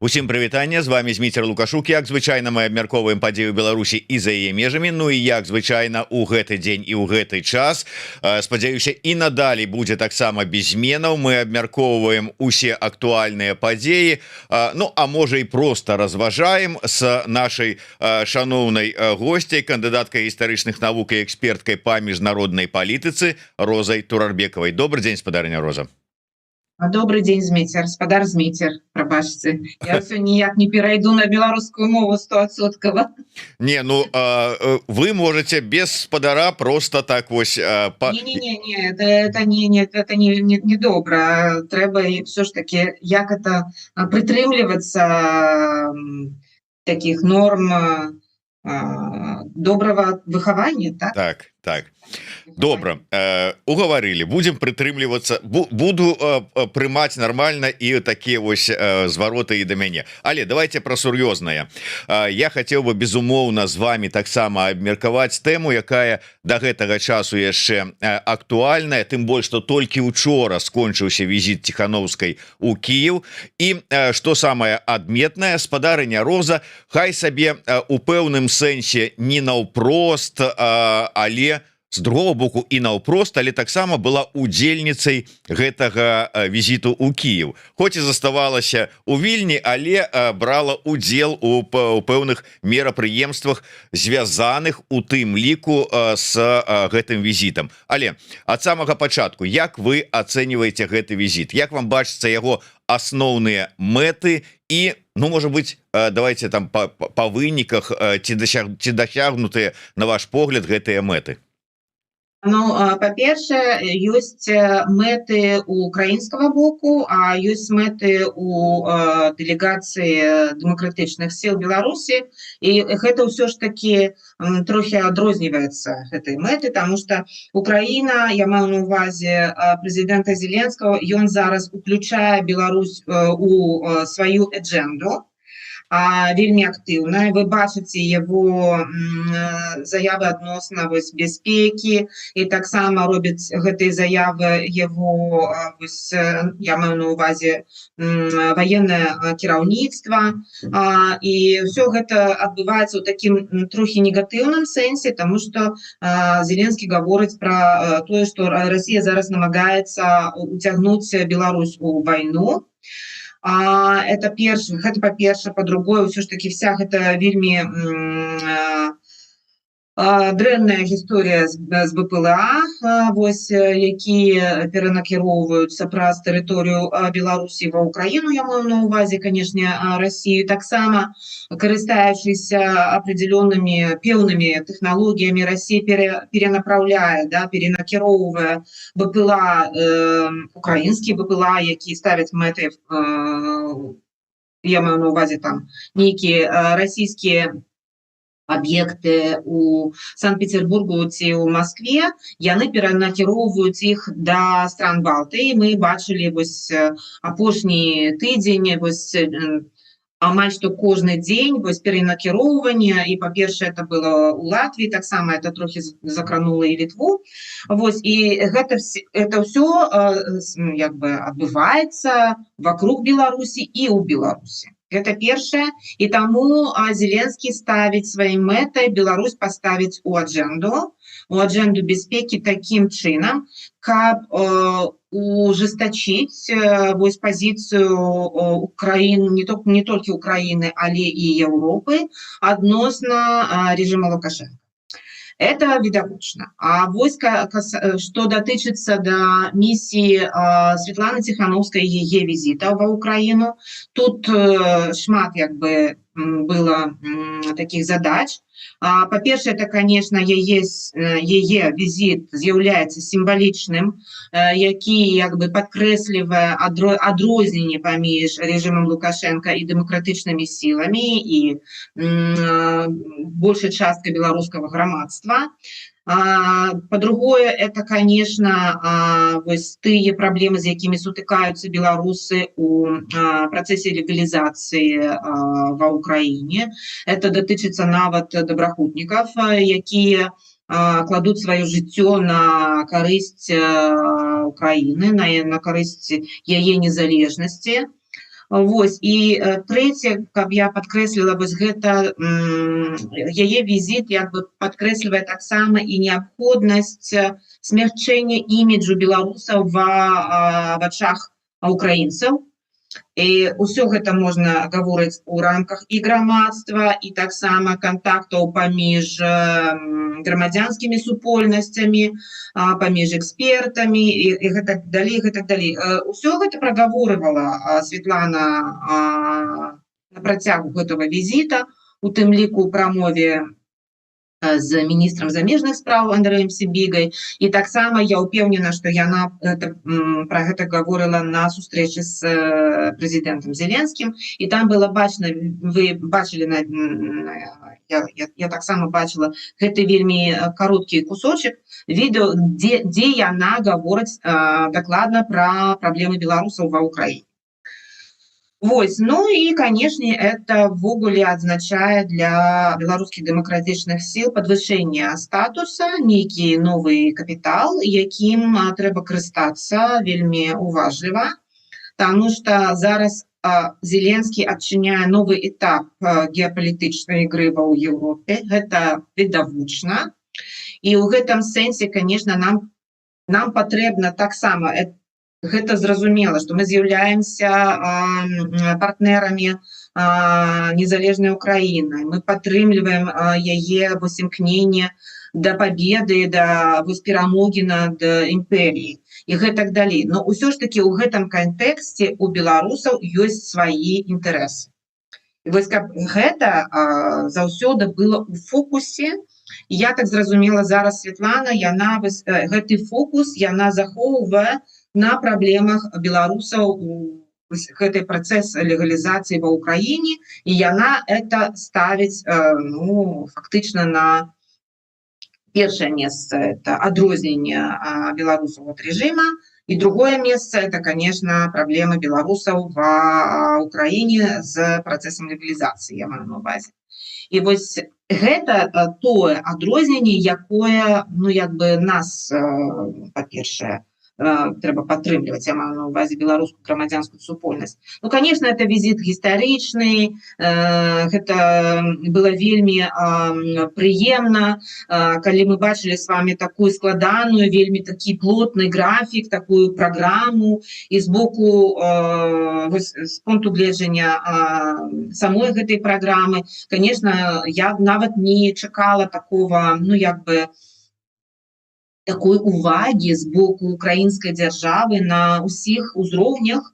Усім прывітанне, з вами Зміцер Лукашук. Як звычайна, мы абмяркоўваем падзею Беларусі і за яе межамі. Ну і як звычайна у гэты дзень і ў гэты час, спадзяюся, і надалей будзе таксама без зменаў. Мы абмяркоўваем усе актуальныя падзеі, ну а можа і просто разважаем с нашай шаноўнай госцяй, кандыдаткай гістарычных навук і эксперткай па міжнароднай палітыцы Розай Турарбекавай. Добрый дзень, спадарыня Роза. Добрый день, Зміцер, спадар Зміцер, прабачце. Я все ніяк не перайду на беларускую мову 100%. Не, ну вы можете без спадара просто так вось Не, это не добра. Трэба і все ж таки як это прытрымлівацца таких норм доброго выхавання, так? Так. Добра, угаварылі, будем прытрымлівацца, буду прымаць нормально і такія вось звароты і да мяне. Але давайте пра сур'ёзнае. Я хацеў бы безумоўна з вами таксама абмеркаваць тэму, якая да гэтага часу яшчэ актуальная, тым больш што толькі учора скончыўся візіт Ціхановскай у Кіеў. І што самае адметнае, спадарыня Роза хай сабе у пэўным сэнсе не наўпрост, але з другого боку і наўпрост, але таксама была удзельніцай гэтага візіту ў Кіеў. Хоць і заставалася у Вільні, але брала удзел у пэўных мерапрыемствах, звязаных у тым ліку з гэтым візітам. Але ад самага пачатку, як вы ацэньваеце гэты візіт? Як вам бачыцца яго асноўныя мэты і, ну, можа быць, давайте там па выніках, ці дасягнутыя, на ваш погляд, гэтыя мэты? Ну, па-першае, ёсць мэты у украінскага боку, а ёсць мэты у дэлегацыі дэмакратычных сіл Беларусі, і гэта ўсё ж таки трохі адрозніваецца гэтай мэты, таму што Украіна, я маю на увазе прэзідэнта Зеленскага, ён зараз уключае Беларусь у сваю эджэнду, вельмі актыўна. Вы бачыце его заявы адносна бяспекі, і таксама робіць гэтыя заявы его, я маю на увазе ваеннае кіраўніцтва, і все гэта адбываецца ў такім трохі негатыўным сэнсе, тому што Зеленскі гаворыць пра тое, што Расія зараз намагаецца уцягнуць Беларусь у вайну. Это па-першае, па-другое, ўсё ж таки вся гэта вельмі дрэнная гісторыя з БПЛА, вось, якія перанакіроўваюцца праз тэрыторыю Беларусі ва Украіну, я маю на увазе, канешне, Расію, таксама карыстаючыся апределённымі пэўнымі тэхналогіямі, Расія перенапраўляе, перенакіроўвае БПЛА, украінскія БПЛА, які ставяць мэты, я маю на увазе там нейкія расійскія аб'екты у Санкт-Петербургу ці ў Москве, яны перанакіроўваюць іх да стран Балтыі. Мы бачылі вось апошні тыдзень, вось амаль што кожны дзень вось перанакіроўванне, і па-першае это было ў Латвіі, таксама это трохі закранула і Літву. Вось, і гэта ўсё як бы адбываецца вакруг Беларусі і ў Беларусі. Гэта першае, і таму Зеленскі ставіць сваёй мэтай Беларусь паставіць у аджэнду бяспекі такім чынам, каб ужесточить вось пазіцыю Украіны, не толькі Украіны, але і Еўропы адносна режима Лукашенко. Это відавочна. А вось што датычыцца да місіі Святланы Ціхановскай, яе візіта ва Украіну, тут шмат як бы было таких задач. Па-першае, это, конечно, яе візіт з'яўляецца сімвалічным, які як бы падкрэслівае адрозненне паміж рэжымам Лукашенка і дэмакратычнымі сіламі і большай часткай беларускага грамадства. По-другое, это, конечно, вось тыя праблемы, з якімі сутыкаюцца беларусы у працэсе легалізацыі ва Украіне. Это датычыцца нават добраахвотнікаў, якія кладуць сваё жыццё на карысць Украіны, на карысць яе незалежнасці. Вось і трэцяе, каб я падкрэсліла вось гэта, яе візіт як бы падкрэслівае таксама і неабходнасць змягчэння іміджу беларусаў ва вачах украінцаў. І ўсё гэта можна гаворыць у рамках і грамадства, і таксама кантактаў паміж грамадзянскімі супольнасцямі, паміж экспертамі і гэтак далей, гэтак далей. Усё гэта прагаворывала Светлана на працягу гэтага візіта, у тым ліку ў прамове з міністрам замежных спраў Андрэем Сібігай, і таксама я ўпэўнена, што яна пра гэта гаворыла на сустрэчы з прэзідэнтам Зеленскім, і там было бачна, вы бачылі, я таксама бачыла гэты вельмі кароткі кусочак відэо, дзе яна гаворыць дакладна пра праблемы беларусаў ва ўкраіне. Вось, ну и, конечно, это ввогуле адзначае для беларускіх дэмакратычных сіл падвышэнне статуса, нейкі новы капітал, якім трэба карыстацца вельмі уважліва, таму што зараз Зеленскі адчыняе новы этап геапалітычнай ігры ва ў Еўропе, гэта відавочна, і ў гэтым сэнсе, конечно, нам патрэбна таксама гэта зразумела, што мы з'яўляемся партнерамі незалежнай Украіны. Мы падтрымліваем яе імкненне да пабеды, да перамогі над імперіяй і гэтак далей. Но ўсё ж такі ў гэтым кантэксце у беларусаў ёсць свае інтарэсы. І вось каб гэта заўсёды было ў фокусе, я так зразумела, зараз Светлана, яна гэты фокус яна захоўвае на праблемах беларусаў гэты працэс легалізацыі ва ўкраіне, і яна это ставіць фактычна на першае месца, это адрозненне беларусаў ад рэжыма, і другое месца это, конечно, праблемы беларусаў ва ўкраіне з працэсам легалізацыі, я маю на увазе. І вось гэта тое адрозненне, якое як бы нас, па-першае, трэба падтрымліваць, я маю на увазе беларускую грамадзянскую супольнасць. Ну, конечно, это візіт гістарычны, гэта было вельмі прыемна, калі мы бачылі з вами такую складаную, вельмі такі плотны графік, такую праграму, і з боку, з пункту гледжання самой гэтай праграмы, конечно, я нават не чакала такого, як бы, такой уваги з боку украінскай дзяржавы на ўсіх узроўнях,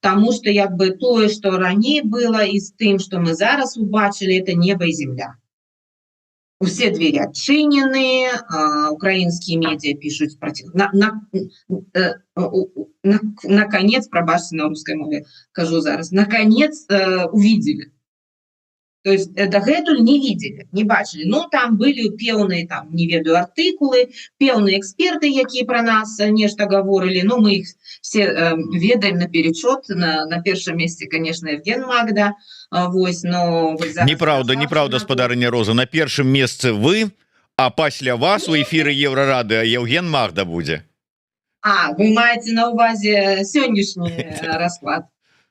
таму што як бы тое, што раней было, і з тым, што мы зараз убачылі, это неба і земля. Усе двері адчынены, украінскія медіа пішуць наконец, прабачце на рускай мове, кажу зараз, наконец увидели. То есть дагэтуль не видели, не бачили. Ну, там были пэўныя, там, не ведаю, артыкулы, пэўныя эксперты, якія про нас нешта говорили. Ну, мы их все ведаем наперечет. На первом месте, конечно, Евген Магда. Вось, но... Неправда, спадарыня Роза. На первом месте вы, а пасля вас у эфиры Еврорады Евген Магда будзе. Вы маеце на увазе сённяшні расклад.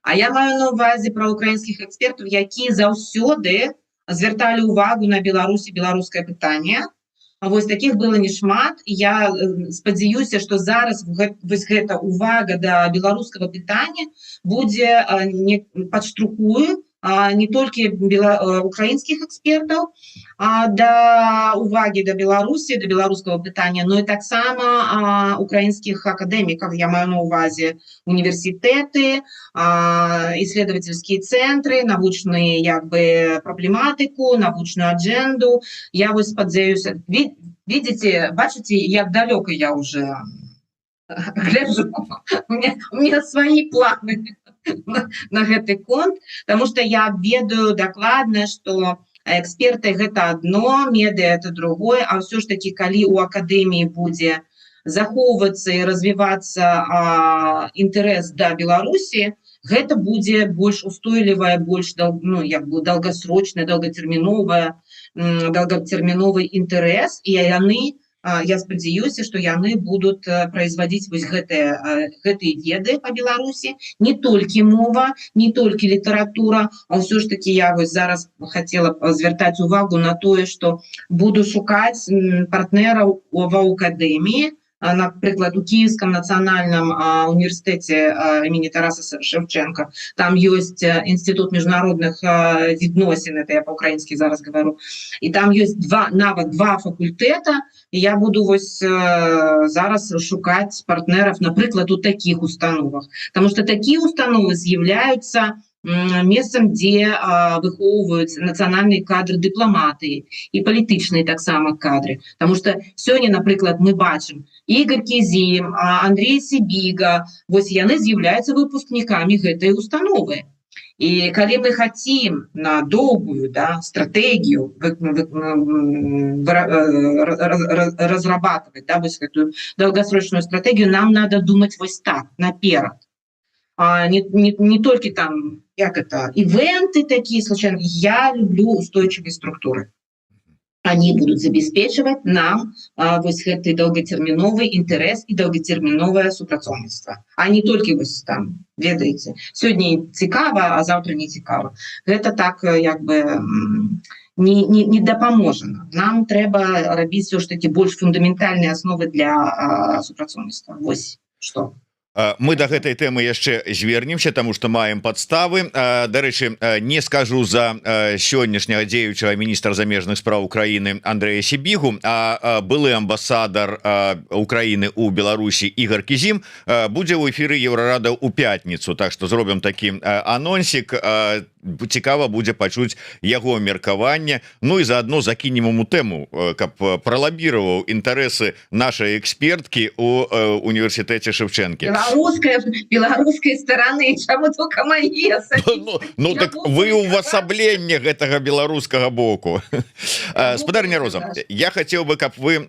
А я маю на увазе пра украінскіх экспертаў, якія заўсёды звярталі ўвагу на Беларусь і беларускае пытанне. Вось такіх было немат. Я спадзяюся, што зараз вось гэта ўвага да беларускага пытання будзе падштурхуе не толькі украінскіх экспертаў, да увагі да Беларусі, да беларускага пытання, но і таксама украінскіх акадэмікаў. Я маю на увазе універсітэты, исследовательские центры, навучную як бы праблематыку, навучную адженду. Я вось спадзяюся, видите, бачыце, як далёка я уже гляджу. У меня свои планы на гэты конт, потому что я ведаю дакладна, что эксперты гэта одно, медыа это другое, а ўсё ж таки, калі у акадэміі будзе захоўвацца і развівацца інтарэс да Беларусі, гэта будзе больш устойлівая, больш долгасрочная, долготерміновы інтарэс, і яны я спадзяюся, што яны будуць производить вось гэтыя веды по Беларусі, не толькі мова, не толькі літаратура, а ўсё ж таки я вось зараз хотела звяртаць увагу на тое, што буду шукаць партнераў ва акадэміі, напрыклад, у Киевском национальном университете имени Тараса Шевченко. Там есть институт международных відносин, это я по-украински зараз говорю. И там есть нават два факультета. И я буду вось зараз шукать партнеров, напрыклад, у таких установах. Потому что такие установы з'являются месцам, дзе выхоўваюць нацыянальныя кадры дыпламатыі і палітычныя таксама кадры. Потому что сёння, напрыклад, мы бачым Игорь Кизим, Андрей Сибига, вось яны з'яўляюцца выпускнікамі гэтай установы. І калі мы хотим на доўгую стратегію разрабатывать вось гэтую долгосрочную стратегію, нам надо думать вось так, наперад. Не только там, ивенты такие случайно. Я люблю устойчивые структуры. Они будут забеспечивать нам вось гэты долготерминовый интерес и долготерминовое супрацоўніцтва. А не только вось там, ведаеце, сегодня цікава, а завтра не цікава. Это так, не дапаможа. Нам трэба рабіць все ж таки больш фундаментальныя асновы для супрацоўніцтва. Вось што. Мы до гэтай тэмы яшчэ звернемся, тому что маем подставы. Дарэчы, не скажу за сённяшняга дзеючага міністра замежных спраў Украины Андрея Сибигу, а былы амбасадар Украины у Беларусі Игорь Кизим будзе ў эфіры Еўрарада ў пятніцу. Так что зробім такі анонсік. Цікава будзе пачуць яго меркаванне. Ну і заодно закінем ему тэму, каб пралабіраваў інтарэсы нашай эксперткі у універсітэце Шевченкі. Беларускай стороны, чаму только мае? Ну так вы увасабленне гэтага беларускага боку. Спадарня Роза, я хацеў бы, каб вы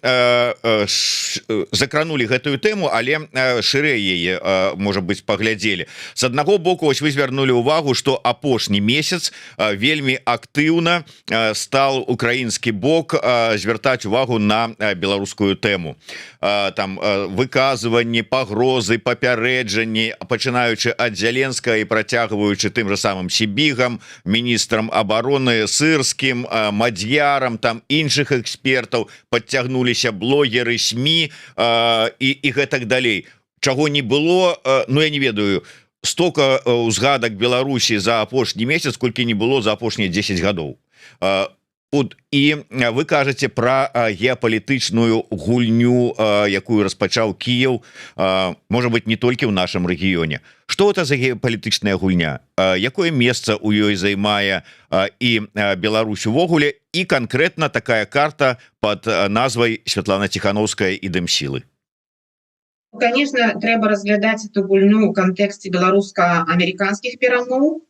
закранули гэтую тэму, але шырэй яе, можа быць, паглядзелі. С аднаго боку, ось вы звярнулі ўвагу, што апошні месяц вельмі актыўна стал украінскі бок звяртаць увагу на беларускую тэму. Там выказванні, пагрозы, папярэджанні, пачынаючы ад Зеленскага і працягваючы тым же самым Сибигам, міністрам обороны Сырскім, Мадзьярам, там іншых экспертаў, подцягнуліся блогеры, СМИ і гэтак далей. Чаго не было, ну я не ведаю, столько узгадак Беларусі за апошні месяц, колькі не было за апошнія 10 гадоў. І вы кажаце пра геапалітычную гульню, якую распачаў Кіеў, можа быть, не толькі ў нашым рэгіёне. Што это за геапалітычная гульня? Якое месца ў ёй займае і Беларусь увогуле, і канкрэтна такая карта под назвай Святлана Тихановская і Дэмсілы? Конечно, трэба разглядаць эту гульню ў кантэксце беларуска-амерыканскіх перамоў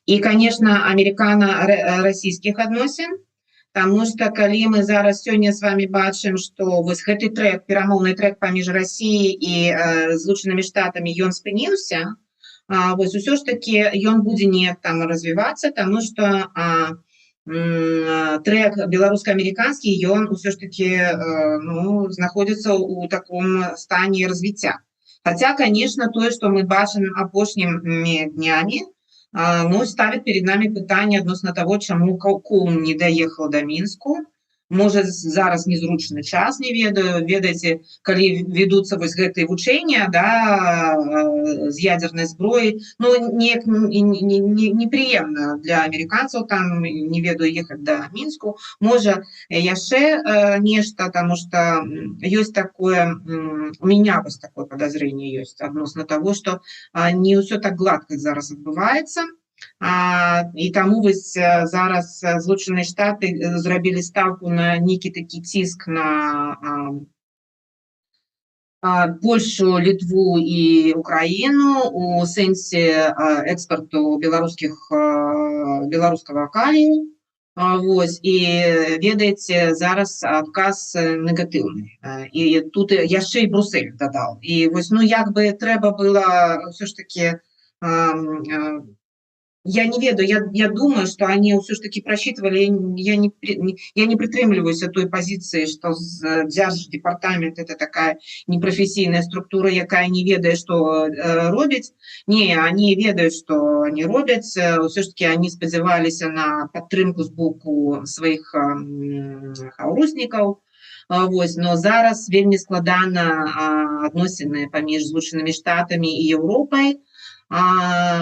і, конечно, амерыкана-расійскіх адносін, потому что калі мы зараз сёння с вами бачым, што вось гэты трэк, перамоўны трэк паміж Расіяй і Злучанымі Штатамі, ён спыніўся, вось усё ж таки ён будзе неяк там развівацца, тому что трек беларуска-американский, ён усё ж таки знаходится у таком стане развития. Хотя, конечно, то, что мы бачим апошнімі днями, ставит перед нами пытание относно того, чему Кулм не доехал до Минску. Может, зараз незручны час, не ведаю. Ведаеце, калі ведуцца вось гэтыя вучэння, з ядернай зброі, неприемно для американцев там, не ведаю, ехать до Минску. Может, яшчэ нешта, потому что есть такое, у меня вот такое подозрение есть относно того, что не все так гладко зараз адбываецца. І таму вось зараз Злучаныя Штаты зрабілі ставку на нейкі такі ціск на Польшу, Літву і Украіну у сэнсе экспарту беларускага калію. Вось, і ведаеце, зараз адказ негатыўны. І тут яшчэ і Брюссель дадаў. І вось, як бы трэба было ўсё ж таки Я не ведаю, я думаю, что они ўсё ж таки просчитывали, я не прытрымліваюся той пазіцыі, што дзярждепартамент это такая непрафесійная структура, якая не ведае, што робіць. Не, они ведаюць, што они робяць, ўсё ж таки они спадзяваліся на падтрымку з боку сваіх хаўруснікаў. Вось, но зараз вельмі складана адносіны паміж Злучанымі Штатамі і Еўропай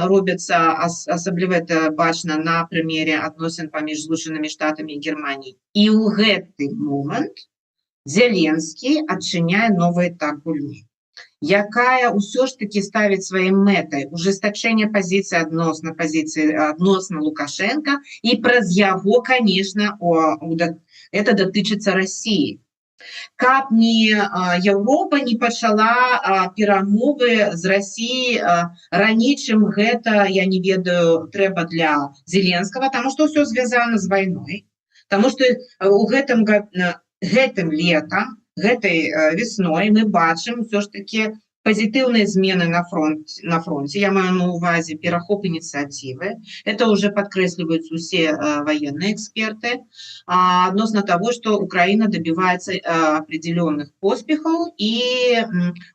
робяцца, асабліва это бачна на прымере адносін паміж Злучанымі Штатамі і Германіяй. І ў гэты момант Зеленскі адчыняе новы этап гульні, якая ўсё ж таки ставіць сваім мэтай ужестачэнне пазіцыі адносна Лукашенко, і праз яго, конечно, это датычыцца России. Каб не Еўропа не пачала перамовы з Россией раней, чым гэта, я не ведаю, трэба для Зеленскага, таму што ўсё звязана з вайной, таму што у гэтым летам, гэтай весной мы бачым ўсё ж таки пазітыўныя змены на фронте. Я маю на увазе перахоп ініцыятывы. Это уже падкрэсліваюць усе военные эксперты адносна того, что Украина добивается определенных поспехаў, і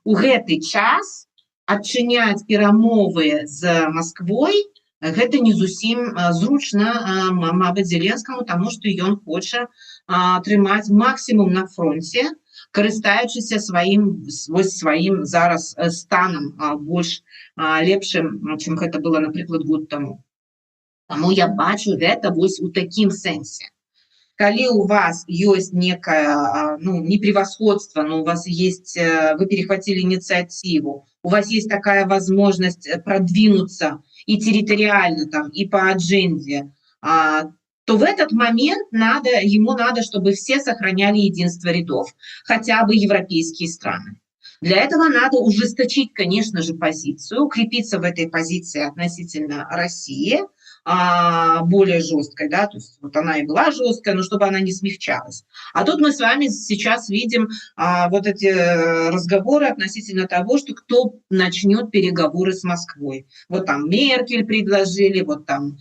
у гэты час адчыняць перамовы з Москвой гэта не зусім зручна, мабыць, Зеленскаму, таму што ён хоча атрымаць максімум на фронте, карыстаючыся сваім зараз станам больш лепшым, чым гэта было, напрыклад, год таму. Таму я бачу гэта вось у такім сэнсе. Калі у вас ёсць некое, не превосходство, но у вас есть, вы перехватили инициативу, у вас есть такая возможность продвинуться и территориально, там, и по адженде, то в этот момент ему надо, чтобы все сохраняли единство рядов, хотя бы европейские страны. Для этого надо ужесточить, конечно же, позицию, укрепиться в этой позиции относительно России, более жесткой, да, то есть вот она и была жесткая, но чтобы она не смягчалась. А тут мы с вами сейчас видим вот эти разговоры относительно того, что кто начнет переговоры с Москвой. Вот там Меркель предложили, вот там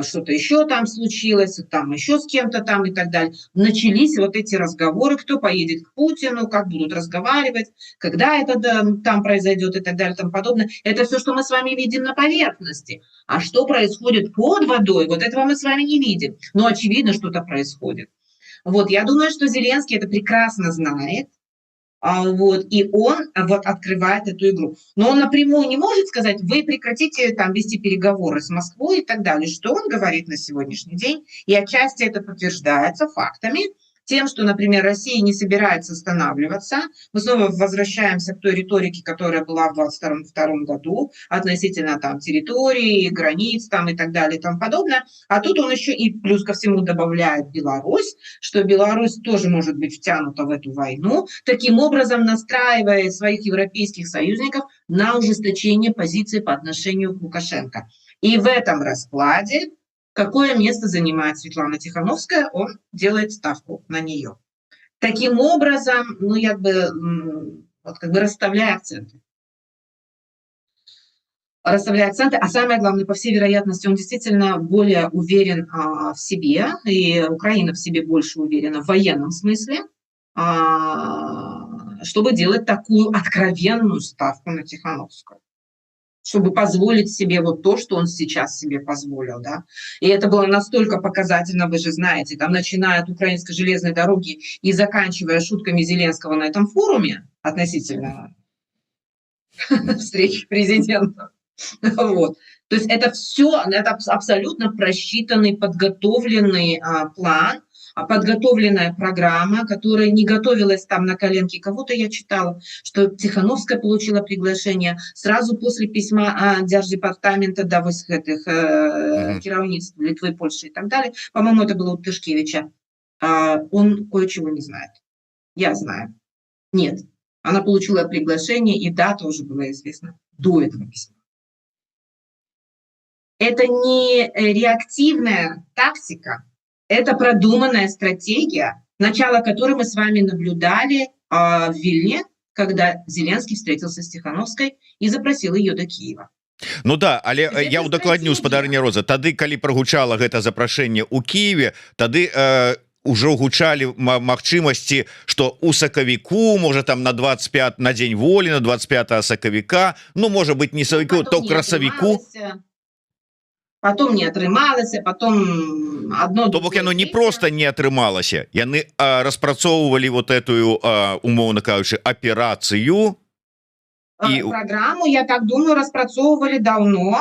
что-то еще там случилось, там еще с кем-то там и так далее. Начались вот эти разговоры, кто поедет к Путину, как будут разговаривать, когда это там произойдет и так далее и тому подобное. Это все, что мы с вами видим на поверхности. А что происходит под водой, вот этого мы с вами не видим. Но очевидно, что-то происходит. Вот, я думаю, что Зеленский это прекрасно знает, вот, и он вот открывает эту игру. Но он напрямую не может сказать, вы прекратите там вести переговоры с Москвой и так далее. Что он говорит на сегодняшний день? И отчасти это подтверждается фактами, тем, что, например, Россия не собирается останавливаться. Мы снова возвращаемся к той риторике, которая была в 2022 году относительно там территории, границ там и так далее и тому подобное. А тут он еще и плюс ко всему добавляет Беларусь, что Беларусь тоже может быть втянута в эту войну, таким образом настраивая своих европейских союзников на ужесточение позиции по отношению к Лукашенко. И в этом раскладе какое место занимает Светлана Тихановская, он делает ставку на нее. Таким образом, расставляя акценты. Расставляя акценты, а самое главное, по всей вероятности, он действительно более уверен в себе, и Украина в себе больше уверена в военном смысле, чтобы делать такую откровенную ставку на Тихановскую, чтобы позволить себе вот то, что он сейчас себе позволил, да. И это было настолько показательно, вы же знаете, там, начиная от украинской железной дороги и заканчивая шутками Зеленского на этом форуме относительно встречи президентов. Вот. То есть это все, это абсолютно просчитанный, подготовленный план, подготовленная программа, которая не готовилась там на коленке. Кого-то я читала, что Тихановская получила приглашение сразу после письма Держдепартамента до этих керовництв Литвы, Польши и так далее. По-моему, это было у Тышкевича. Он кое-чего не знает. Я знаю. Нет. Она получила приглашение, и дата уже была известна до этого письма. Это не реактивная тактика, это продуманная стратегия, начало которой мы с вами наблюдали в Вильне, когда Зеленский встретился с Тихановской и запросил ее до Киева. Ну да, але я Гэта удакладню, стратегія. спадарня Роза, тады калі прагучала гэта запрашэнне ў Киеве, тады ўжо гучалі магчымасці, што у сакавіку, можа там на 25 на дзень волі, на 25 сакавіка, ну можа быть не сакавіку, то красавіку. Потом не атрымалася, потом одно То бок яно не просто не атрымалася, яны распрацоўвалі вот эту умоўна кажучы аперацыю. Программу, я так думаю, распрацоўвалі давно,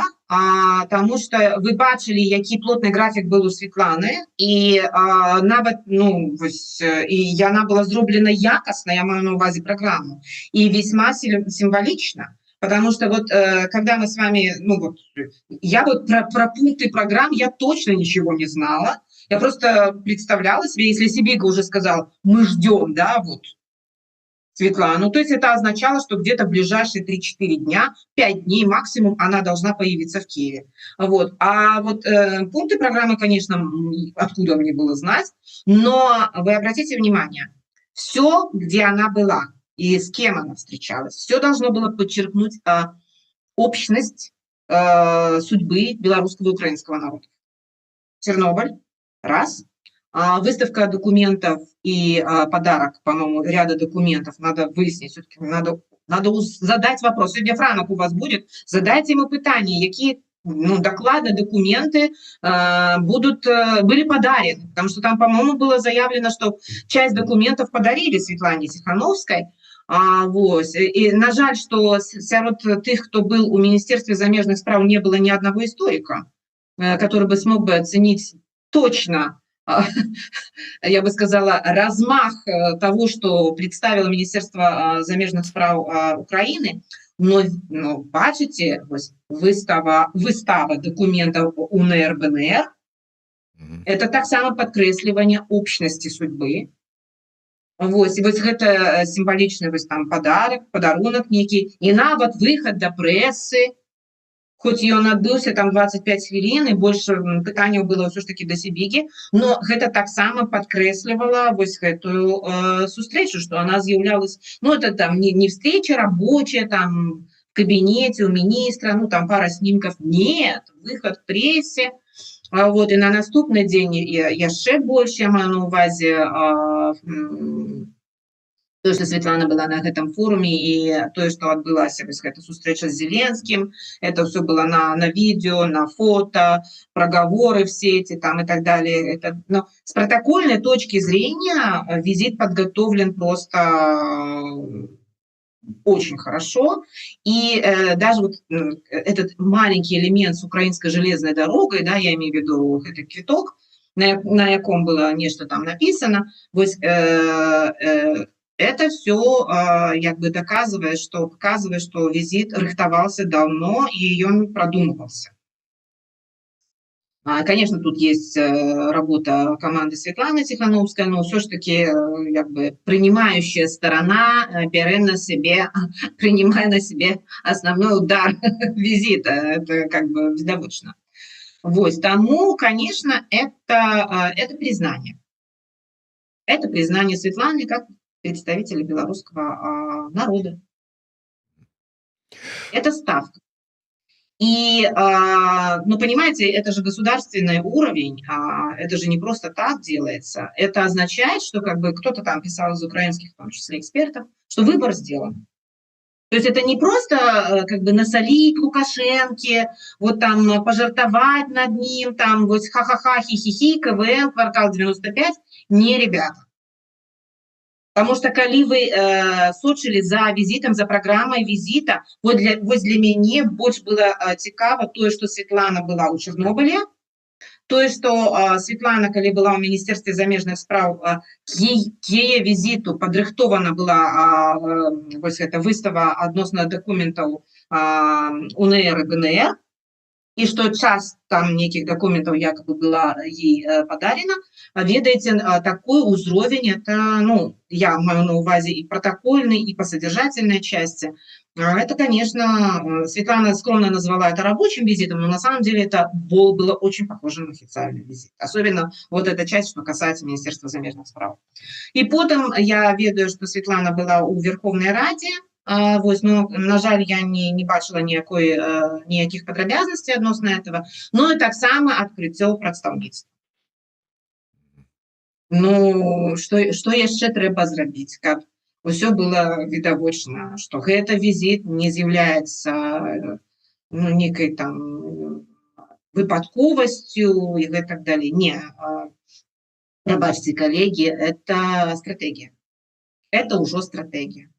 тому что вы бачылі, які плотны графік был у Светланы, і нават і яна была зроблена якасна, я маю на увазе программу, и весьма символично. Потому что вот когда мы с вами, я вот про пункты программ я точно ничего не знала. Я просто представляла себе, если Сибига уже сказал, мы ждем, да, вот, Светлану, то есть это означало, что где-то в ближайшие 3-4 дня, 5 дней максимум она должна появиться в Киеве. Вот. А вот пункты программы, конечно, откуда мне было знать, но вы обратите внимание, все, где она была, и с кем она встречалась. Все должно было подчеркнуть общность судьбы белорусского и украинского народа. Чернобыль, раз. Выставка документов и подарок, по-моему, ряда документов. Надо выяснить, все-таки надо задать вопрос. Сегодня Франок у вас будет. Задайте ему питание, какие докладные документы были подарены. Потому что там, по-моему, было заявлено, что часть документов подарили Светлане Тихановской. И, на жаль, что сярод тех, кто был у Министерства замежных справ, не было ни одного историка, который бы смог бы оценить точно, я бы сказала, размах того, что представило Министерство замежных справ Украины. Но бачите, выстава документов УНР, БНР, это так само подкреслівание общности судьбы. И вот это символичный там подарунок некий, и нават выход до прессы, хоть ён адбыўся там 25 хвілін, і больше пытанняў было ўсё ж таки да Сібігі, но гэта таксама падкрэслівала гэтую сустрэчу, что она з'яўлялась, это там не встреча рабочая, там в кабинете у министра, там пара снимков, нет, выход в прессе. И на наступны дзень яшчэ больш, я маю на увазе то, что Светлана была на этом форуме, и то, что отбылася эта встреча с Зеленским, это все было на видео, на фото, проговоры все эти там и так далее. Но с протокольной точки зрения визит подготовлен просто очень хорошо. И даже вот этот маленький элемент с украинской железной дорогой, да, я имею в виду этот квиток, на яком было нечто там написано, это все показывает, что визит рыхтовался давно и он продумывался. Конечно, тут есть работа команды Светланы Тихановской, но все ж таки принимающая сторона принимая на себе основной удар визита. Это видовочно. Тому, конечно, это признание. Это признание Светланы как представителя белорусского народа. Это ставка. И, понимаете, это же государственный уровень, это же не просто так делается. Это означает, что кто-то там писал из украинских, в том числе экспертов, что выбор сделан. То есть это не просто насолить Лукашенке, там пожартовать над ним, там ха-ха-ха, хи-хи-хи, КВН, квартал 95. Не, ребята. Потому что калі вы сочылі за визитом, за программой визита, для мяне больш было цікава тое, что Светлана была у Чернобыле, тое, что Светлана, калі была ў Министерстве замежных справ, к яе визиту падрыхтована была эта выстава адносна документаў УНР и БНР, и что часть там неких документов якобы была ей подарена, ведаеце, такой узровень, это, я маю на увазе и протокольный, и по содержательной части. Это, конечно, Светлана скромно назвала это рабочим визитом, но на самом деле это было очень похоже на официальный визит. Особенно эта часть, что касается Министерства замежных справ. И потом я ведаю, что Светлана была у Верховной Ради, Вось, но, на жаль, я не бачыла ніякіх падрабязнасцей адносна этого. Ну і таксама адкрыццё прадстаўніцтва. Ну, што яшчэ трэба зрабіць, каб усё было відавочна, што гэта візіт не з'яўляецца ну, нейкай там выпадковасцю і гэтак далей. Не, прабачце, калегі, это стратэгія. Это ўжо стратэгія.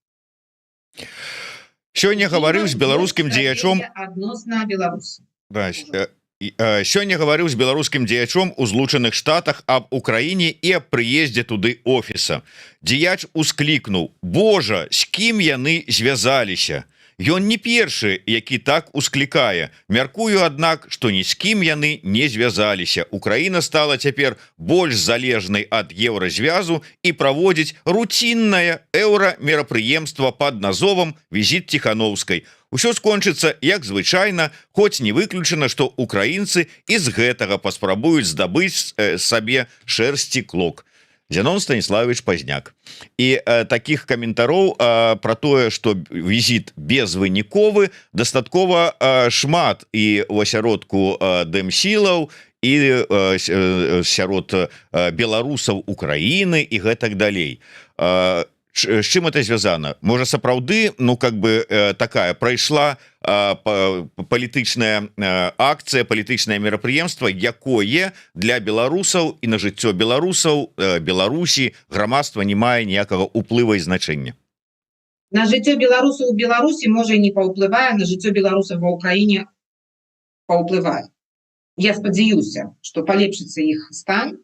Сёння гаварыў з беларускім дзеячом адносна Беларусі. Сёння гаварыў з беларускім дзеячом у Злучаных Штатах аб Украіне і аб прыездзе туды офіса. Дзеяч усклікнуў: Божа, з кім яны звязаліся? Ён не першы, які так усклікае. Мяркую, аднак, што ні з кім яны не звязаліся. Украіна стала цяпер больш залежнай ад еўразвязу і праводзіць руціннае еўрамерапрыемства пад назовам «Візіт Ціхановскай». Усё скончыцца як звычайна, хоць не выключана, што украінцы і з гэтага паспрабуюць здабыць сабе шэрсці клок. Зенон Станіславович Пазняк. І такіх каментароў пра тое, што візіт безвыніковы, дастаткова шмат і ў асяродку дэмсілаў, і сярод беларусаў Украіны і гэтак далей. З чым это звязана? Можа, сапраўды, ну, как бы такая прайшла палітычная акцыя, палітычнае мерапрыемства, якое для беларусаў і на жыццё беларусаў, Беларусі, грамадства не мае ніякага ўплыва і значэння. На жыццё беларусаў у Беларусі, можа, і не паўплывае, на жыццё беларусаў ва ўкраіне паўплывае. Я спадзяюся, што палепшыцца іх стан.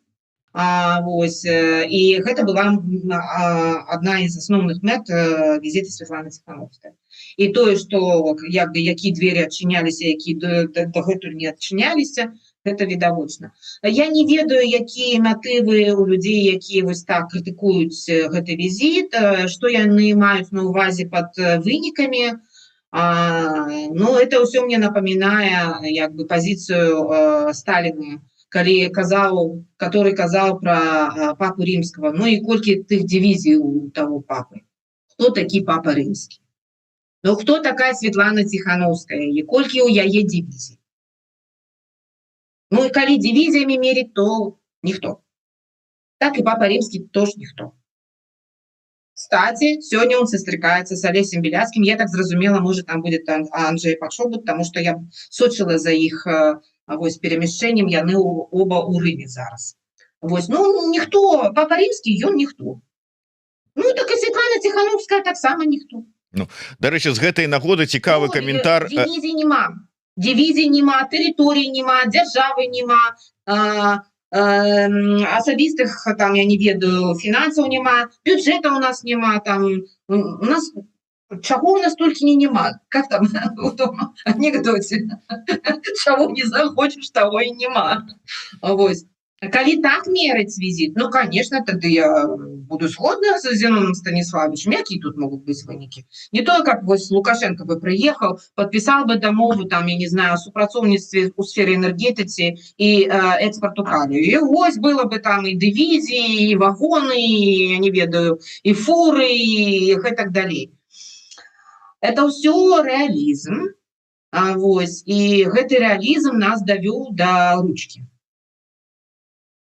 Вось, і гэта была адна з асноўных мэт візіта Святланы Ціхановскай. І тое, што як бы які двері адчыняліся, які дагэтуль не адчыняліся, гэта відавочна. Я не ведаю, якія матывы у людзей, якія вось так крытыкуюць гэты візіт, што яны маюць на ўвазе пад вынікамі. Ну, это ўсё мне напамінае як бы пазіцыю Сталіна, который казаў про папу римского. Ну и колькі тых дивизий у того папы? Кто такі папа римский? Ну кто такая Светлана Тихановская? И колькі у яе дивизий? Ну и коли дивизиями мерить, то никто. Так и папа римский тоже никто. Кстати, сегодня он сострекается с Олесем Беляцким. Я так зразумела, может, там будет Анджей Пакшобут, потому что я сочила за их вось перемяшчэннем, яны оба ў Рыме зараз. Вось, ну, ніхто, папа римскі, ён ніхто. Ну, так і Светлана Ціхановская таксама ніхто. Ну, дарэчы, з гэтай нагоды цікавы каментар. Дивізій нема. Дивізій нема, тэрыторыі нема, дзяржавы нема, асабістых, там, я не ведаю, фінансаў нема, бюджэта у нас нема, там, у нас... Чего у нас только не нема? Как там в том анекдоте? Чего не захочешь, того и нема. Вот. Коли так мерить визит, ну, конечно, тогда я буду сходна с Зеноном Станиславовичем. Какие тут могут быть выники? Не то, как вот Лукашенко бы приехал, подписал бы домову, там, я не знаю, о супрацоўніцтве у сфере энергетики и экспорту калию. И ось было бы там и дивизии, и вагоны, и, я не ведаю, и фуры, и так далее. Это все реализм, вось, и гэты реализм нас довёл до ручки.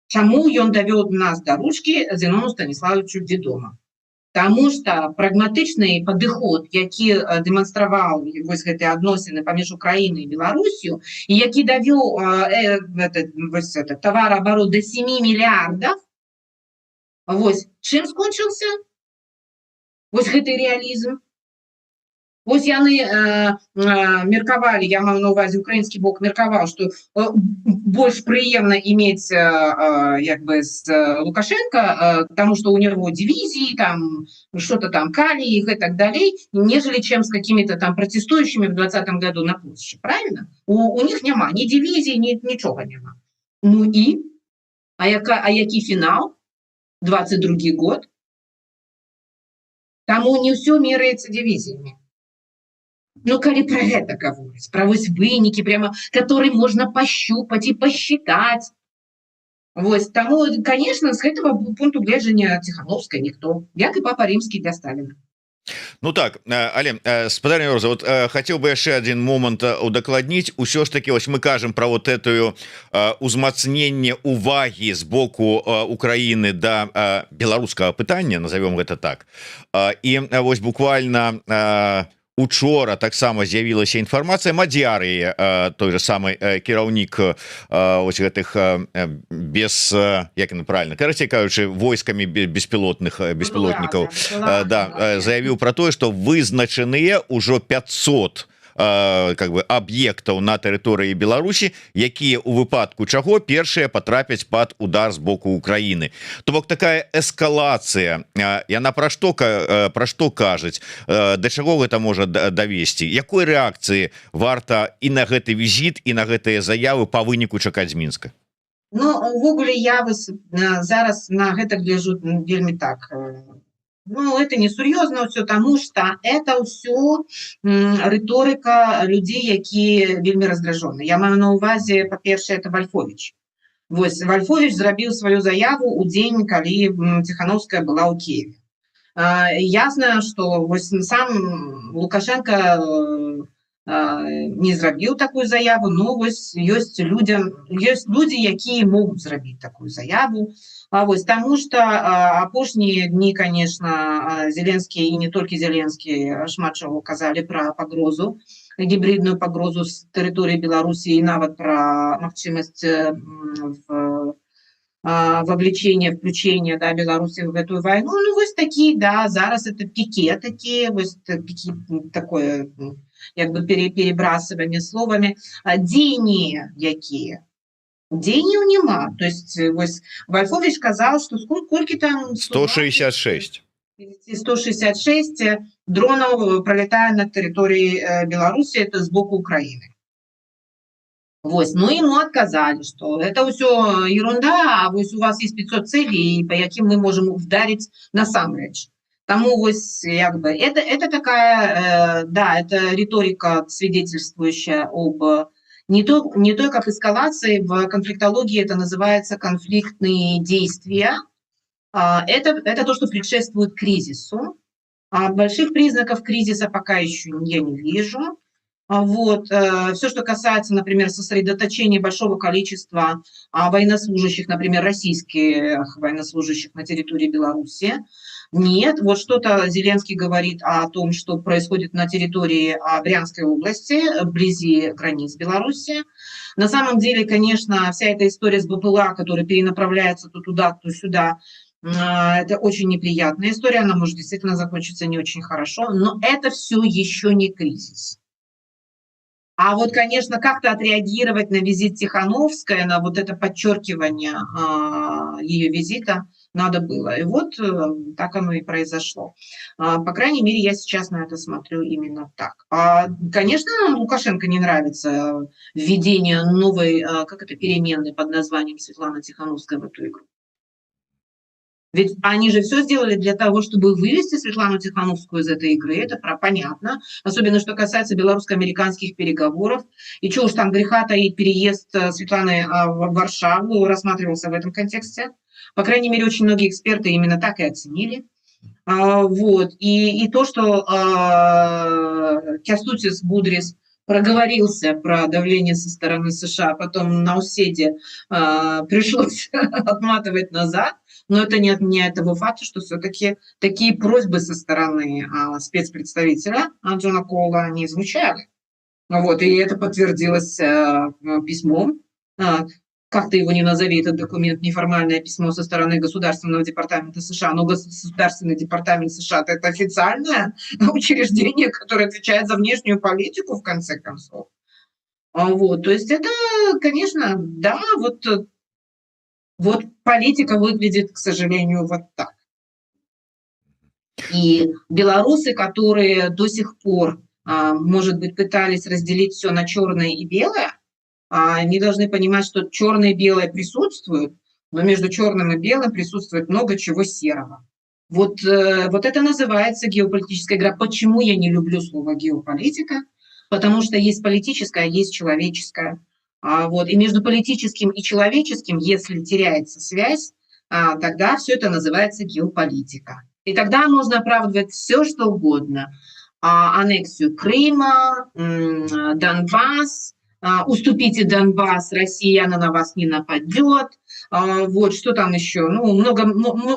Чаму ён довёл нас до ручки Зенону Станиславовичу Дзідома? Потому что прагматычны падыход, які дэманстраваў вось гэтыя адносіны паміж Украінай і Беларусью, і які довёл товарооборот до 7 миллиардов, вось, чым скончыўся? Вось гэты реализм. Вось яны меркавалі, я маю на ўвазе украінскі бок меркаваў, што больш прыемна иметь як бы з Лукашенко, потому что у него дивизии, там что-то там калий и так далее, нежели чем с какими-то там протестующими в 2020 году на площади. Правильно? У них нема ни дивизии, ничего нема. Ну и? А який финал? 22 год. Таму не все меряется дивизиями. Ну, калі про гэта гаворыць, про вось вынікі, прямо, которые можно пощупать и посчитать. Вось, тому, конечно, с этого пункту гледжання Ціхановскай ніхто, як і папа римский для Сталина. Ну так, але спадарня Роза, вот хотел бы яшчэ один момант удакладніць. Усё ж таки вось мы кажем про вот эту узмацненне увагі з боку Украины да беларускага пытання, назовем гэта так. І вось буквально учора таксама з'явілася інфармацыя Мадзяры, той же самый кіраўнік ось гэтых без, як правильно, короче кажучы, войскамі беспілотнікаў, да, заявіў про тое, что вызначаныя ўжо 500 как бы аб'ектаў на тэрыторыі Беларусі, якія у выпадку чаго першыя потрапяць под удар з боку Украины. То бок такая эскалацыя, яна про што кажуць, да чаго гэта можа давесці, якой рэакцыі варта і на гэты візіт і на гэтыя заявы по выніку чакаць з Мінска? Ну, увогуле я зараз на гэта гляжу вельмі так. Ну, это не сур'ёзна ўсё, таму што это ўсё рыторыка людзей, якія вельмі раздражоныя. Я маю на ўвазе, па-першае, это Вольфович. Вось Вольфович зрабіў сваю заяву ў дзень, калі Ціхановская была ў Киеве. Ясна, што вось сам Лукашенко не зрабіў такую заяву, но вось ёсць людзі, якія могуць зрабіць такую заяву. Вось таму што апошнія дні, конечно, Зеленскі і не толькі Зеленскі шмат чаго казалі пра пагрозу, гібридную пагрозу з тэрыторыі Беларусі і нават пра магчымасць вовлечения, включения, да, Беларуси в эту войну. Ну, вот такие, да, зараз это пике такие, вот пике, такое, как бы перебрасывание словами. Дзені якія? Дзенів нема. То есть, вот Вольфович сказал, что сколько там... 166. 166 дронов пролетает на территории Беларуси, это сбоку Украины. Вот. Но ему отказали, что это все ерунда, а вот у вас есть 500 целей, по яким мы можем ударить насамрэч. Тому вот, как бы, это такая, да, это риторика, свидетельствующая об не только об эскалации, в конфликтологии это называется конфликтные действия. Это то, что предшествует кризису. Больших признаков кризиса пока еще я не вижу. Вот. Все, что касается, например, сосредоточения большого количества военнослужащих, например, российских военнослужащих на территории Беларуси, нет. Вот что-то Зеленский говорит о том, что происходит на территории Брянской области, вблизи границ Беларуси. На самом деле, конечно, вся эта история с БПЛА, которая перенаправляется то туда, то сюда, это очень неприятная история, она может действительно закончиться не очень хорошо, но это все еще не кризис. А вот, конечно, как-то отреагировать на визит Тихановской, на вот это подчеркивание ее визита надо было. И вот так оно и произошло. По крайней мере, я сейчас на это смотрю именно так. Конечно, Лукашенко не нравится введение новой, переменной под названием Светлана Тихановская в эту игру. Ведь они же все сделали для того, чтобы вывести Светлану Тихановскую из этой игры, это понятно, особенно что касается белорусско-американских переговоров. И чего уж там греха таить, переезд Светланы в Варшаву рассматривался в этом контексте. По крайней мере, очень многие эксперты именно так и оценили. Вот. И то, что Кястутис Будрис проговорился про давление со стороны США, потом на уседе пришлось отматывать назад, но это не отменяет того факта, что все-таки такие просьбы со стороны спецпредставителя Джона Коула не звучали. Вот, и это подтвердилось письмом. Как ты его ни назови, этот документ, неформальное письмо со стороны Государственного департамента США, но Государственный департамент США – это официальное учреждение, которое отвечает за внешнюю политику, в конце концов. Вот, то есть это, конечно, да, вот политика выглядит, к сожалению, вот так. И белорусы, которые до сих пор, может быть, пытались разделить все на черное и белое, они должны понимать, что черное и белое присутствуют, но между черным и белым присутствует много чего серого. Вот это называется геополитическая игра. Почему я не люблю слово геополитика? Потому что есть политическое, а есть человеческое. Вот. И между политическим и человеческим, если теряется связь, тогда все это называется геополитика. И тогда можно оправдывать все, что угодно. Аннексию Крыма, Донбасс, уступите Донбасс, Россия на вас не нападет. Вот, что там еще? Ну,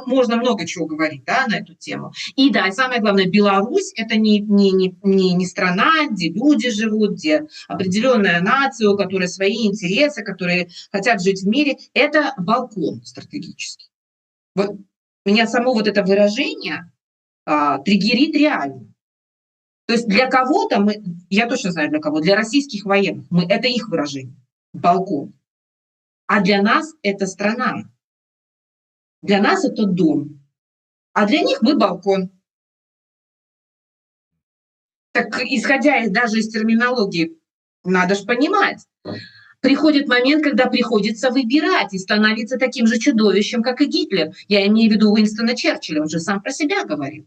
можно много чего говорить, да, на эту тему. И да, и самое главное, Беларусь – это не страна, где люди живут, где определенная нация, у которой свои интересы, которые хотят жить в мире. Это балкон стратегический. Вот меня само вот это выражение триггерит реально. То есть для кого-то мы, я точно знаю для кого, для российских военных, это их выражение, балкон. А для нас это страна. Для нас это дом. А для них мы балкон. Так, исходя даже из терминологии, надо же понимать. Приходит момент, когда приходится выбирать и становиться таким же чудовищем, как и Гитлер. Я имею в виду Уинстона Черчилля, он же сам про себя говорил.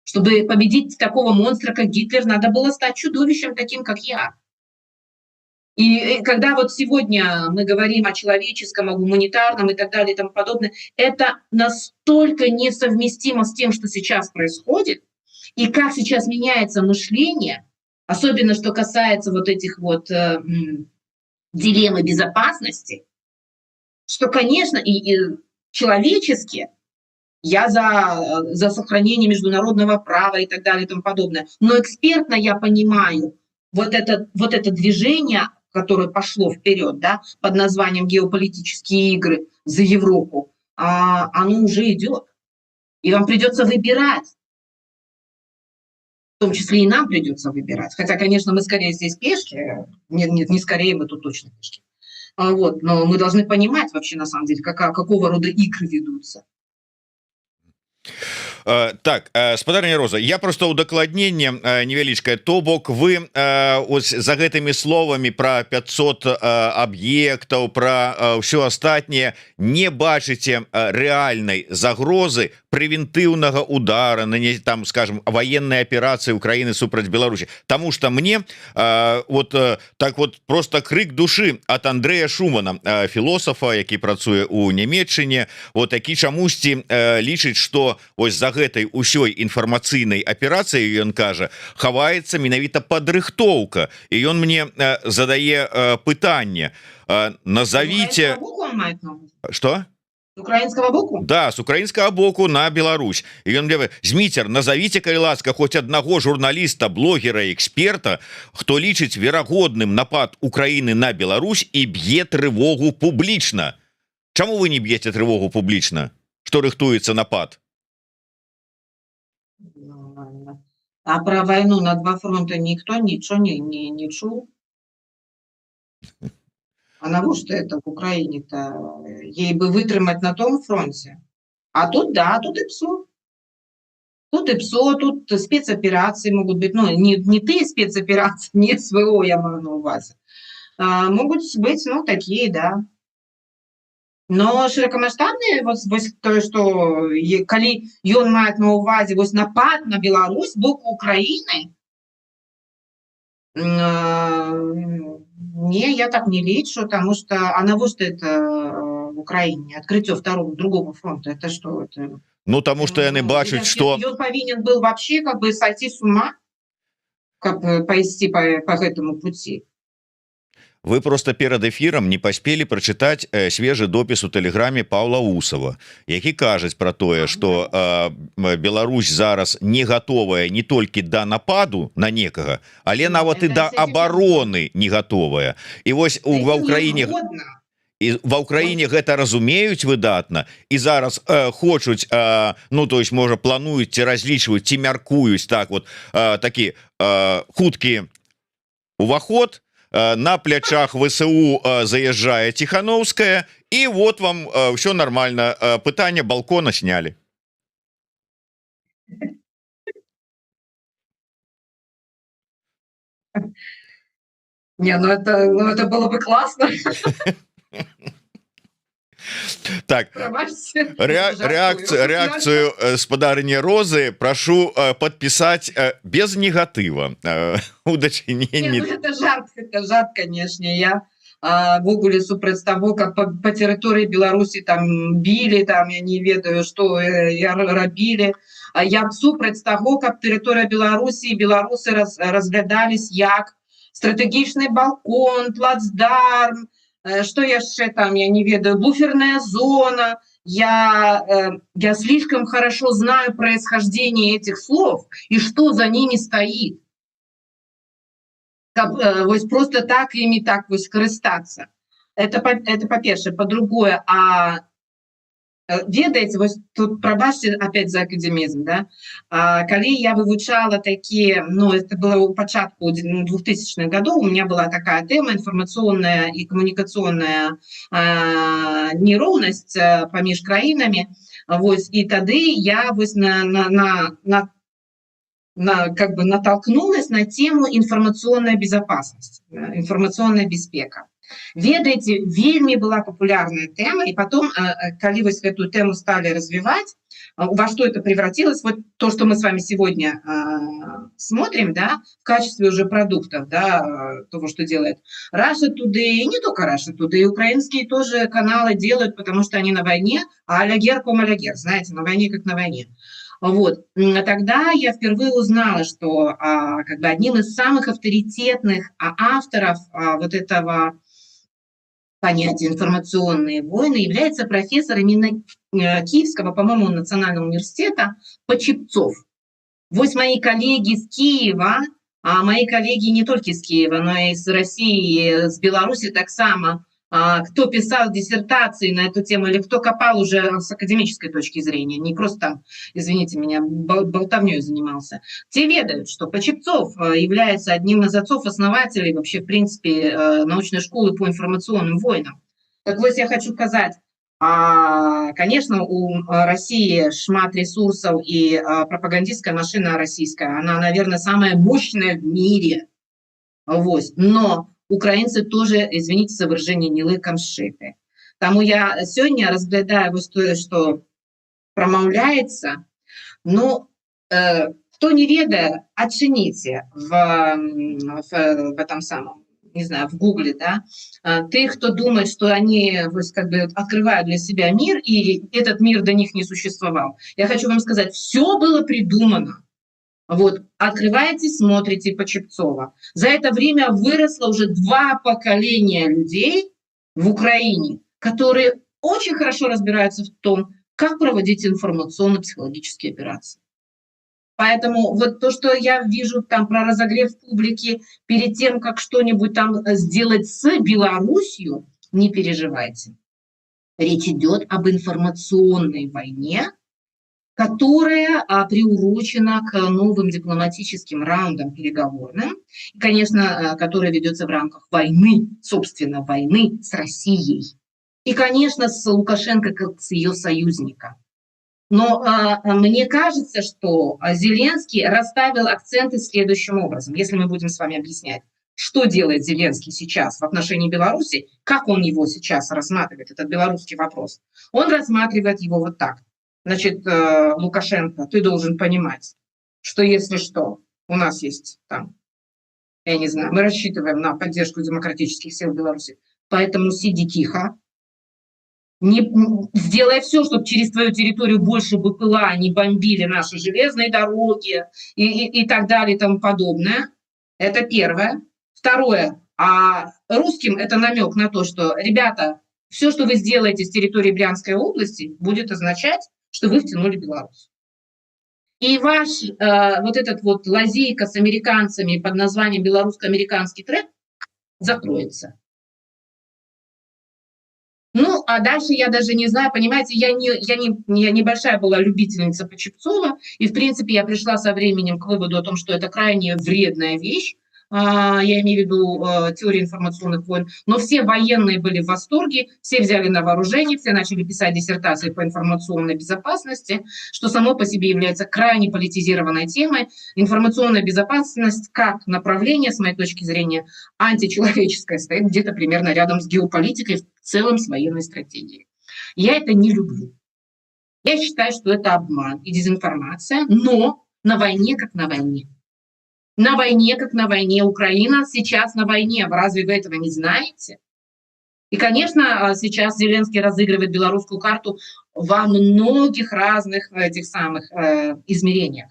Чтобы победить такого монстра, как Гитлер, надо было стать чудовищем таким, как я. И когда вот сегодня мы говорим о человеческом, о гуманитарном и так далее и тому подобное, это настолько несовместимо с тем, что сейчас происходит, и как сейчас меняется мышление, особенно что касается вот этих вот дилеммы безопасности, что, конечно, и человечески я за сохранение международного права и так далее и тому подобное. Но экспертно я понимаю, вот это движение, которое пошло вперед, да, под названием геополитические игры за Европу, оно уже идет. И вам придется выбирать. В том числе и нам придется выбирать. Хотя, конечно, мы скорее здесь пешки. Нет, не скорее, мы тут точно пешки. Вот. Но мы должны понимать вообще, на самом деле, какого рода игры ведутся. Так, спадарня Роза, я просто удакладненне невялічкае, то бок вы ось за гэтымі словамі про 500 аб'ектаў, про ўсё астатняе не бачыце рэальнай загрозы превентыўнага удара на там, скажем, военной операции Украины супраць Беларусі. Таму что мне вот так вот просто крык души от Андрэя Шумана, філосафа, які працуе у Нямецчыне, вот які чамусьці лічыць, что ось за гэтай усёй інфармацыйнай аперацыяй, ён кажа, хаваецца менавіта падрыхтоўка, і ён мне задае пытанне, назовите что с украинского боку? Да, с украинского боку на Беларусь. И он говорит: Змитер, назовите, калі ласка, хоть одного журналиста, блогера, эксперта, хто лічыць верагодным напад Украины на Беларусь и б'е трывогу публічна. Чаму вы не б'еце трывогу публічна, что рыхтуецца напад? А про войну на два фронта никто ничего не чул. А навошта это в Украине-то? Ей бы вытрымать на том фронте. А тут, да, тут и ПСО. Тут и ПСО, тут спецоперации могут быть. Ну, не ты спецоперации, не СВО, я маю на увазі. Могут быть, ну, такие, да. Но широкомасштабные, вот то, что коли ён мае на увазі вот напад на Беларусь, боку Украины, не, я так не лічу, потому что, а навошта это в Украине? Открытие другого фронта, это что? Это, ну, потому что яны бачаць, что... Он повинен был вообще как бы сойти с ума, как бы пойти по этому пути. Вы просто перад эфірам не паспелі прачытаць свежы допіс у тэлеграме Паўла Усава, які кажаць пра тое, што Беларусь зараз не гатовая не толькі да нападу на некага, але нават і да абароны не гатовая. І вось ва Ўкраіне гэта разумеюць выдатна і зараз хочуць, ну, то есть, можа, плануюць ці разлічваюць ці мяркуюць так вот такі хуткі уваход. На плячах ВСУ заезжая Тихановская, и вот вам все нормально. Пытание балкона сняли. Не, ну это было бы классно. Так, реакцию спадарыні Розы прошу подписать без негатива. Это жарт, конечно. Я в Гугле супраць того, как по территории Беларуси там били, там я не ведаю, что рабили. Я супраць таго, каб тэрыторыя Беларусі і беларусы разглядались як стратэгічны балкон, плацдарм, что яшчэ там, я не ведаю, буферная зона. Я слишком хорошо знаю происхождение этих слов и что за ними стоит. Вось просто так ими так вось карыстацца. Это па-першае. Па-другое, ведаеце, вось тут прабачце опять за академізм, да? Калі я вывучала такие, ну, это было у пачатку 2000-х годов, у меня была такая тема информационная и коммуникационная нероўнасць паміж краінамі. Вось, і тады я вось как бы натолкнулась на тему информационная безопасность, информационная беспека. Ведаеце, вельмі была популярная тема, и потом, калі вось эту тему стали развивать, во что это превратилось, вот то, что мы с вами сегодня смотрим, да, в качестве уже продуктов, да, того, что делает Russia Today, и не только Russia Today, украинские тоже каналы делают, потому что они на войне, а алягер ком алягер, знаете, на войне как на войне. Вот. Тогда я впервые узнала, что как бы одним из самых авторитетных авторов вот этого понятия информационные войны является профессор именно Киевского, по-моему, национального университета Почепцов. Вот мои коллеги из Киева, а мои коллеги не только из Киева, но и из России, с Беларуси так само, кто писал диссертации на эту тему или кто копал уже с академической точки зрения, не просто там, извините меня, болтовней занимался, те ведают, что Почепцов является одним из отцов-основателей вообще, в принципе, научной школы по информационным войнам. Так вот, я хочу сказать, конечно, у России шмат ресурсов, и пропагандистская машина российская, она, наверное, самая мощная в мире. Вот. Но украинцы тоже, извините за выражение, не лыком сшиты. Тому я сегодня разглядаю вот то, что промовляется. Ну, кто не ведает, отчините в этом самом, не знаю, в Гугле, да, ты, кто думает, что они как бы открывают для себя мир, и этот мир до них не существовал. Я хочу вам сказать, все было придумано. Вот, открываете, смотрите Почепцова. За это время выросло уже 2 поколения людей в Украине, которые очень хорошо разбираются в том, как проводить информационно-психологические операции. Поэтому вот то, что я вижу там про разогрев публики перед тем, как что-нибудь там сделать с Беларусью, не переживайте. Речь идет об информационной войне, которая приурочена к новым дипломатическим раундам переговорным, и, конечно, которая ведется в рамках войны, собственно, войны с Россией. И, конечно, с Лукашенко как с ее союзником. Но мне кажется, что Зеленский расставил акценты следующим образом. Если мы будем с вами объяснять, что делает Зеленский сейчас в отношении Беларуси, как он его сейчас рассматривает, этот белорусский вопрос, он рассматривает его вот так. Значит, Лукашенко, ты должен понимать, что если что, у нас есть там, я не знаю, мы рассчитываем на поддержку демократических сил Беларуси, поэтому сиди тихо, сделай все, чтобы через твою территорию больше БПЛА не бомбили наши железные дороги и так далее и тому подобное. Это первое. Второе. А русским это намек на то, что, ребята, все, что вы сделаете с территории Брянской области, будет означать, что вы втянули Беларусь. И ваш вот этот вот лазейка с американцами под названием белорусско-американский трек закроется. Ну, а дальше я даже не знаю, понимаете, я небольшая была любительница Почепцова, и, в принципе, я пришла со временем к выводу о том, что это крайне вредная вещь, я имею в виду теорию информационных войн, но все военные были в восторге, все взяли на вооружение, все начали писать диссертации по информационной безопасности, что само по себе является крайне политизированной темой. Информационная безопасность как направление, с моей точки зрения, античеловеческое, стоит где-то примерно рядом с геополитикой, в целом с военной стратегией. Я это не люблю. Я считаю, что это обман и дезинформация, но на войне как на войне. На войне, как на войне. Украина сейчас на войне. Разве вы этого не знаете? И, конечно, сейчас Зеленский разыгрывает белорусскую карту во многих разных этих самых измерениях.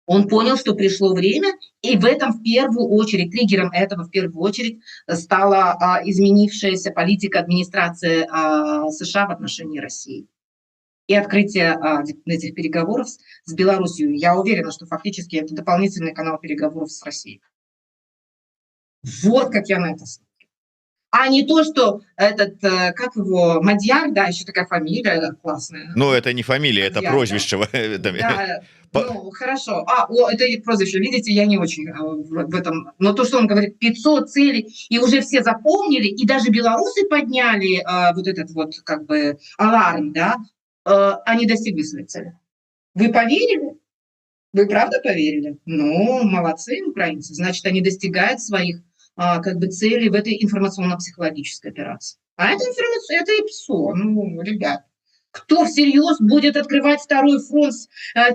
Он понял, что пришло время, и в этом в первую очередь, триггером этого в первую очередь стала изменившаяся политика администрации США в отношении России. И открытие этих переговоров с Беларусью. Я уверена, что фактически это дополнительный канал переговоров с Россией. Вот как я на это смотрю. А не то, что этот, как его, Мадьяр, да, еще такая фамилия классная. Ну это не фамилия, это Мадьяр, прозвище. да, ну, хорошо. Это и прозвище. Видите, я не очень в этом. Но то, что он говорит, 500 целей, и уже все запомнили, и даже белорусы подняли вот этот вот, как бы, аларм, да, они достигли своей цели. Вы поверили? Вы правда поверили? Ну, молодцы украинцы. Значит, они достигают своих как бы целей в этой информационно-психологической операции. А это информация, это ИПСО. Ну, ребят, кто всерьез будет открывать второй фронт с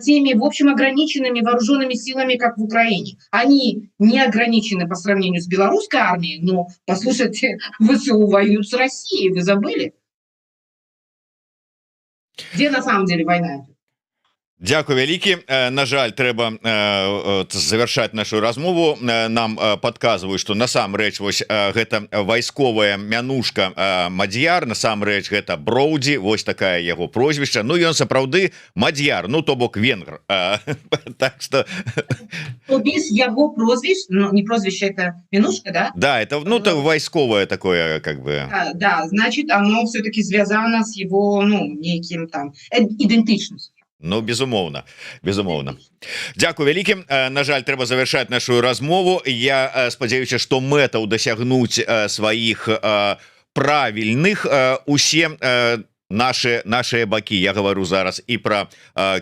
теми, в общем, ограниченными вооруженными силами, как в Украине? Они не ограничены по сравнению с белорусской армией, но, послушайте, ВСУ воюют с Россией, вы забыли? Где на самом деле война идет? Дякую вялікі. На жаль, трэба завершаць нашу размову. Нам подказваюць, што насамрэч вось гэта вайсковая мянушка Мадьяр, насамрэч гэта Броўдзі, вось такая яго прозвішча. Ну ён сапраўды Мадьяр, ну то бок венгр. Так что без яго прозвищ, ну не прозвище, это мянушка, да? Да, это ну то вайсковое такое как бы. Да, значит, оно все-таки связано с его, ну, неким там идентичностью. Ну безумоўна, безумоўна. Дзякую вялікім. На жаль, трэба завяршаць нашу размову. Я спадзяюся, што мэтаў дасягнуць сваіх правільных усе наши бакі. Я говорю зараз і про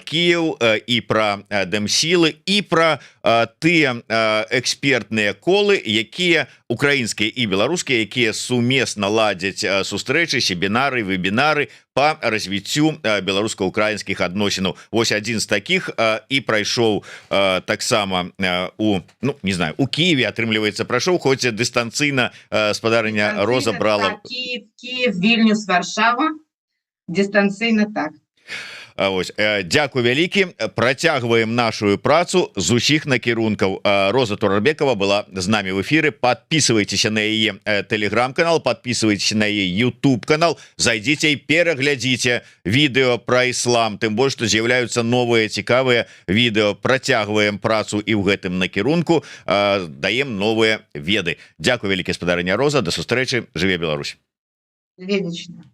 Киев, і про Дэмсілы, і про тыя экспертныя колы, якія украінскія і беларускія, якія сумесна ладзяць сустрэчы, семінары, вебінары по развіццю беларуска-украінскіх адносінаў. Вось адзін з таких і прайшоў таксама у, ну не знаю, у Киеве, атрымліваецца, прайшоў, хоць дыстанцыйна спадарня Роза брала. Киев, Вільнюс, Варшава. Дистанцыйна так. Ось, дзякую вялікі. Працягваем нашу працу з усіх накірункаў. Роза Турарбекова была з намі в эфіры. Подписывайтеся на яе телеграм-канал, подписывайтеся на яе YouTube канал, зайдзіце і пераглядзіце відэо пра іслам, тым больш што з'яўляюцца новыя цікавыя відэо. Працягваем працу і ў гэтым накірунку, даем новыя веды. Дзякую вялікі, спадарыня Роза, да сустрэчы, жыве Беларусь. Вельмічна.